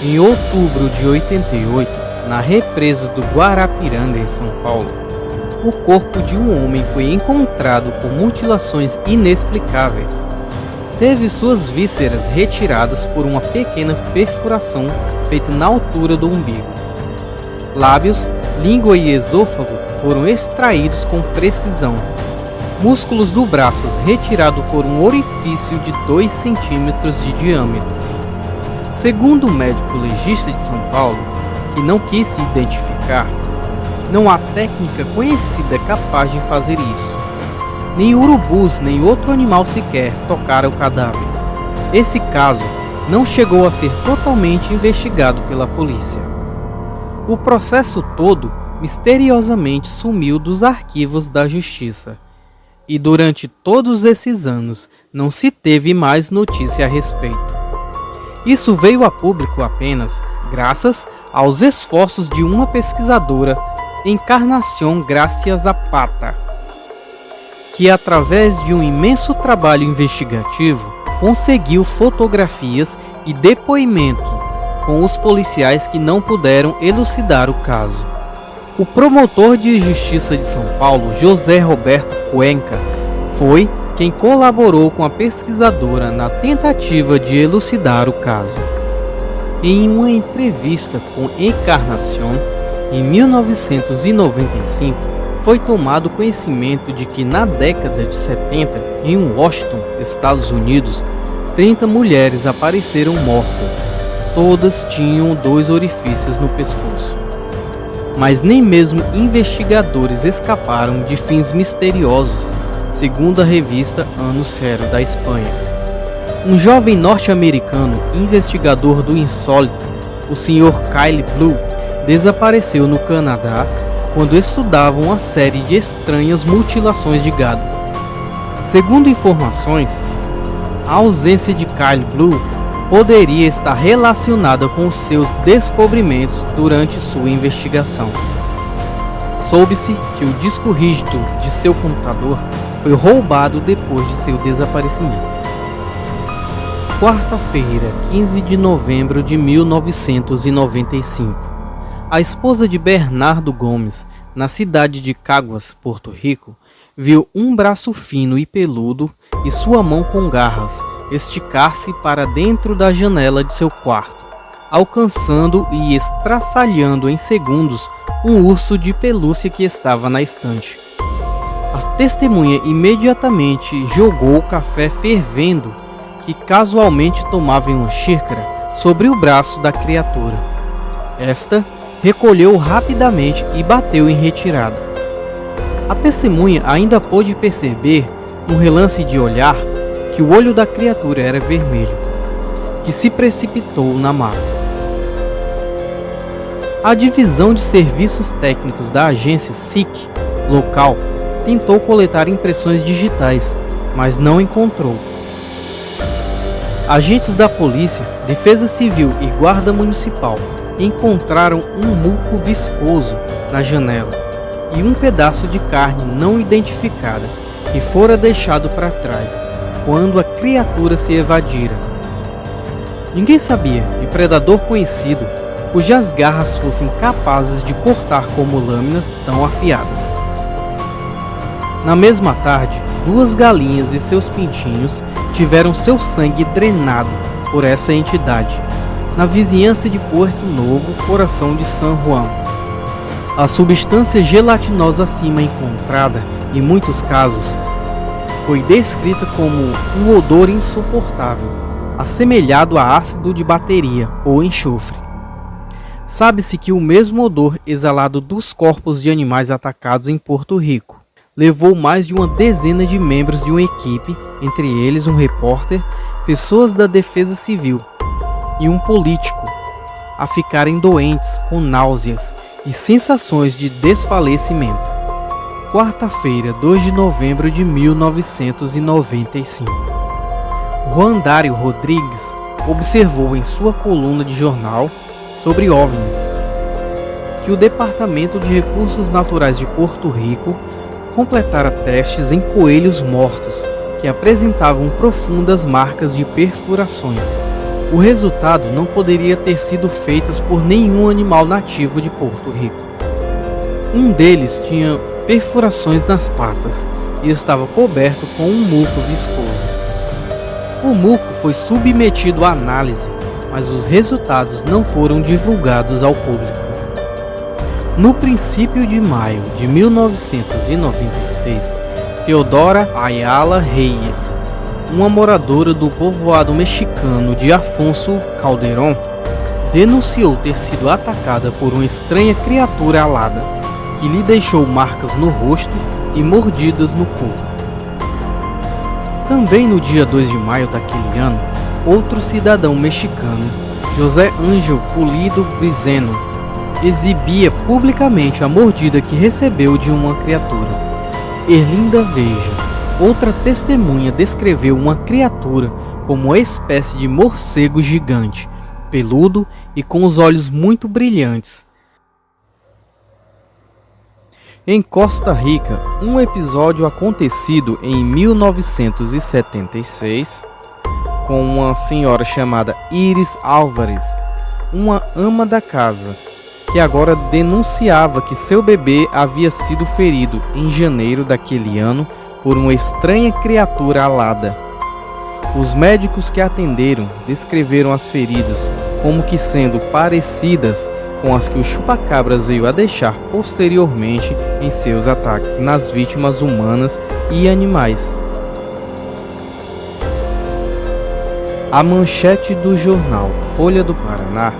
Em outubro de 88, na represa do Guarapiranga, em São Paulo, o corpo de um homem foi encontrado com mutilações inexplicáveis. Teve suas vísceras retiradas por uma pequena perfuração feita na altura do umbigo. Lábios, língua e esôfago foram extraídos com precisão. Músculos do braço retirados por um orifício de 2 centímetros de diâmetro. Segundo o médico legista de São Paulo, que não quis se identificar, não há técnica conhecida capaz de fazer isso. Nem urubus, nem outro animal sequer tocaram o cadáver. Esse caso não chegou a ser totalmente investigado pela polícia. O processo todo misteriosamente sumiu dos arquivos da justiça. E durante todos esses anos não se teve mais notícia a respeito. Isso veio a público apenas graças aos esforços de uma pesquisadora, Encarnación Gracia Zapata, que através de um imenso trabalho investigativo conseguiu fotografias e depoimento com os policiais que não puderam elucidar o caso. O promotor de justiça de São Paulo, José Roberto Cuenca, foi quem colaborou com a pesquisadora na tentativa de elucidar o caso. Em uma entrevista com Encarnación, em 1995, foi tomado conhecimento de que na década de 70, em Washington, Estados Unidos, 30 mulheres apareceram mortas. Todas tinham 2 orifícios no pescoço. Mas nem mesmo investigadores escaparam de fins misteriosos, segundo a revista Ano Zero da Espanha. Um jovem norte-americano investigador do insólito, o Sr. Kyle Blue, desapareceu no Canadá quando estudava uma série de estranhas mutilações de gado. Segundo informações, a ausência de Kyle Blue poderia estar relacionada com seus descobrimentos durante sua investigação. Soube-se que o disco rígido de seu computador foi roubado depois de seu desaparecimento. Quarta-feira, 15 de novembro de 1995. A esposa de Bernardo Gomes, na cidade de Caguas, Porto Rico, viu um braço fino e peludo e sua mão com garras esticar-se para dentro da janela de seu quarto, alcançando e estraçalhando em segundos um urso de pelúcia que estava na estante. A testemunha imediatamente jogou o café fervendo, que casualmente tomava em uma xícara, sobre o braço da criatura. Esta recolheu rapidamente e bateu em retirada. A testemunha ainda pôde perceber, num relance de olhar, que o olho da criatura era vermelho, que se precipitou na mata. A divisão de serviços técnicos da agência SIC local tentou coletar impressões digitais, mas não encontrou. Agentes da polícia, defesa civil e guarda municipal encontraram um muco viscoso na janela e um pedaço de carne não identificada que fora deixado para trás quando a criatura se evadira. Ninguém sabia de predador conhecido cujas garras fossem capazes de cortar como lâminas tão afiadas. Na mesma tarde, 2 galinhas e seus pintinhos tiveram seu sangue drenado por essa entidade, na vizinhança de Puerto Novo, coração de San Juan. A substância gelatinosa acima encontrada, em muitos casos, foi descrita como um odor insuportável, assemelhado a ácido de bateria ou enxofre. Sabe-se que o mesmo odor exalado dos corpos de animais atacados em Porto Rico levou mais de uma dezena de membros de uma equipe, entre eles um repórter, pessoas da defesa civil e um político, a ficarem doentes com náuseas e sensações de desfalecimento. Quarta-feira, 2 de novembro de 1995. Juan Dário Rodrigues observou em sua coluna de jornal sobre OVNIs que o Departamento de Recursos Naturais de Porto Rico completara testes em coelhos mortos, que apresentavam profundas marcas de perfurações. O resultado não poderia ter sido feito por nenhum animal nativo de Porto Rico. Um deles tinha perfurações nas patas e estava coberto com um muco viscoso. O muco foi submetido à análise, mas os resultados não foram divulgados ao público. No princípio de maio de 1996, Teodora Ayala Reyes, uma moradora do povoado mexicano de Afonso Calderón, denunciou ter sido atacada por uma estranha criatura alada, que lhe deixou marcas no rosto e mordidas no corpo. Também no dia 2 de maio daquele ano, outro cidadão mexicano, José Ángel Pulido Brizeno, exibia publicamente a mordida que recebeu de uma criatura. Erlinda Veja, outra testemunha, descreveu uma criatura como uma espécie de morcego gigante, peludo e com os olhos muito brilhantes. Em Costa Rica, um episódio acontecido em 1976, com uma senhora chamada Iris Álvares, uma ama da casa, que agora denunciava que seu bebê havia sido ferido em janeiro daquele ano por uma estranha criatura alada. Os médicos que atenderam descreveram as feridas como que sendo parecidas com as que o chupacabras veio a deixar posteriormente em seus ataques nas vítimas humanas e animais. A manchete do jornal Folha do Paraná,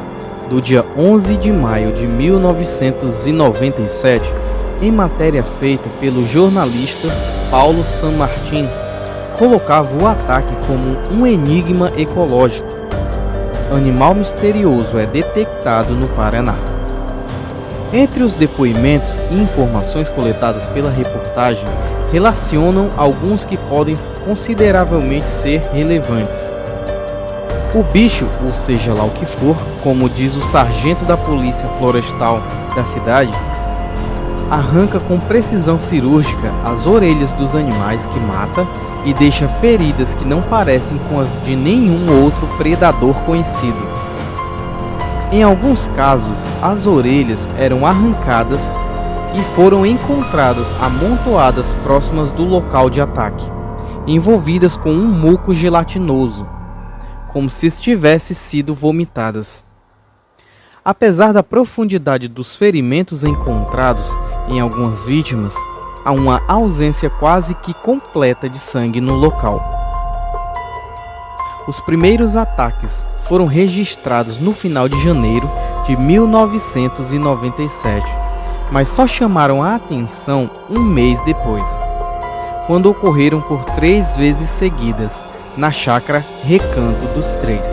do dia 11 de maio de 1997, em matéria feita pelo jornalista Paulo San Martín, colocava o ataque como um enigma ecológico. Animal misterioso é detectado no Paraná. Entre os depoimentos e informações coletadas pela reportagem, relacionam alguns que podem consideravelmente ser relevantes. O bicho, ou seja lá o que for, como diz o sargento da polícia florestal da cidade, arranca com precisão cirúrgica as orelhas dos animais que mata e deixa feridas que não parecem com as de nenhum outro predador conhecido. Em alguns casos, as orelhas eram arrancadas e foram encontradas amontoadas próximas do local de ataque, envolvidas com um muco gelatinoso, como se estivessem sido vomitadas. Apesar da profundidade dos ferimentos encontrados em algumas vítimas, há uma ausência quase que completa de sangue no local. Os primeiros ataques foram registrados no final de janeiro de 1997, mas só chamaram a atenção um mês depois, quando ocorreram por 3 vezes seguidas, na chácara Recanto dos Três.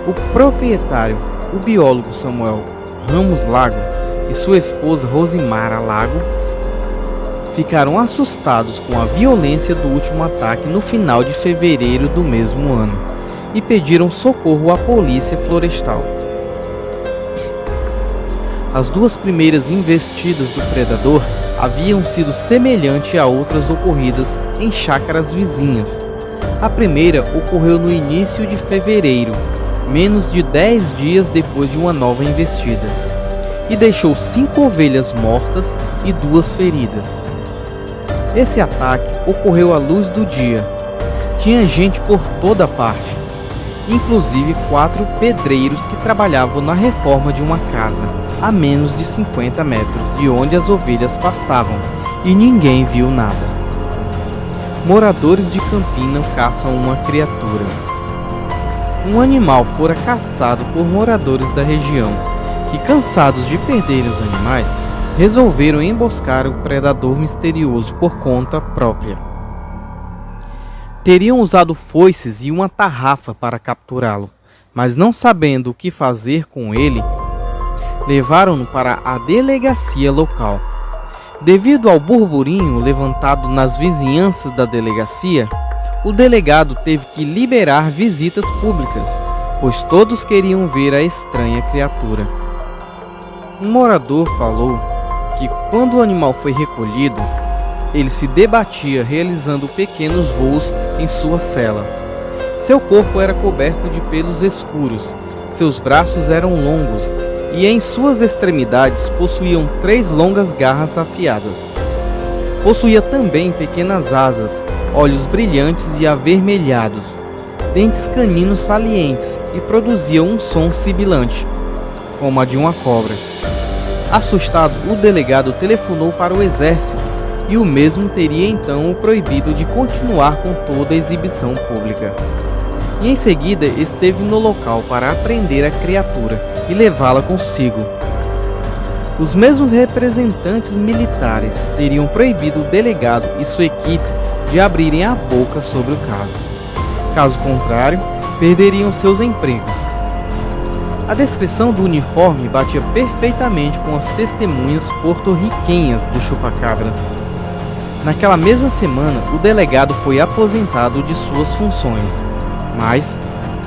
O proprietário, o biólogo Samuel Ramos Lago, e sua esposa Rosimara Lago ficaram assustados com a violência do último ataque no final de fevereiro do mesmo ano e pediram socorro à polícia florestal. As 2 primeiras investidas do predador haviam sido semelhantes a outras ocorridas em chácaras vizinhas. A primeira ocorreu no início de fevereiro, menos de 10 dias depois de uma nova investida, e deixou 5 ovelhas mortas e 2 feridas. Esse ataque ocorreu à luz do dia. Tinha gente por toda parte, inclusive 4 pedreiros que trabalhavam na reforma de uma casa, a menos de 50 metros de onde as ovelhas pastavam, e ninguém viu nada. Moradores de Campina caçam uma criatura. Um animal fora caçado por moradores da região, que, cansados de perderem os animais, resolveram emboscar o predador misterioso por conta própria. Teriam usado foices e uma tarrafa para capturá-lo, mas não sabendo o que fazer com ele, levaram-no para a delegacia local. Devido ao burburinho levantado nas vizinhanças da delegacia, o delegado teve que liberar visitas públicas, pois todos queriam ver a estranha criatura. Um morador falou que quando o animal foi recolhido, ele se debatia realizando pequenos voos em sua cela. Seu corpo era coberto de pelos escuros, seus braços eram longos e em suas extremidades possuíam 3 longas garras afiadas. Possuía também pequenas asas, olhos brilhantes e avermelhados, dentes caninos salientes e produzia um som sibilante, como a de uma cobra. Assustado, o delegado telefonou para o exército e o mesmo teria então o proibido de continuar com toda a exibição pública. E em seguida esteve no local para apreender a criatura e levá-la consigo. Os mesmos representantes militares teriam proibido o delegado e sua equipe de abrirem a boca sobre o caso. Caso contrário, perderiam seus empregos. A descrição do uniforme batia perfeitamente com as testemunhas porto-riquenhas do chupacabras. Naquela mesma semana, o delegado foi aposentado de suas funções, mas,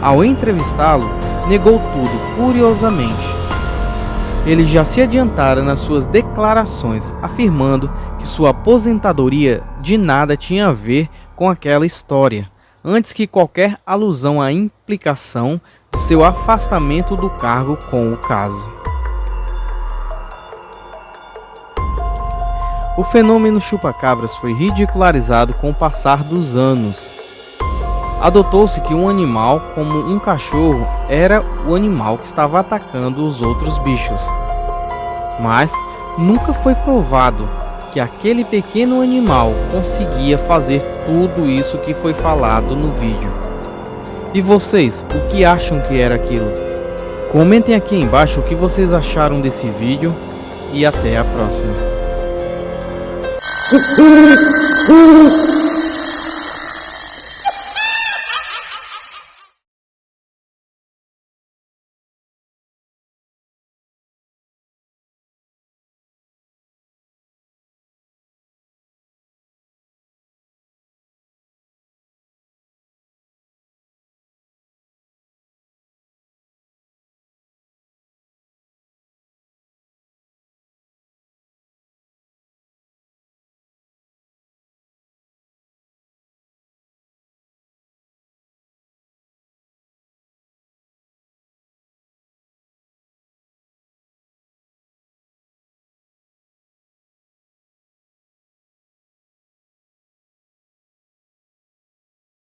ao entrevistá-lo, negou tudo curiosamente. Ele já se adiantara nas suas declarações, afirmando que sua aposentadoria de nada tinha a ver com aquela história, antes que qualquer alusão à implicação de seu afastamento do cargo com o caso. O fenômeno chupacabras foi ridicularizado com o passar dos anos. Adotou-se que um animal, como um cachorro, era o animal que estava atacando os outros bichos. Mas nunca foi provado que aquele pequeno animal conseguia fazer tudo isso que foi falado no vídeo. E vocês, o que acham que era aquilo? Comentem aqui embaixo o que vocês acharam desse vídeo e até a próxima.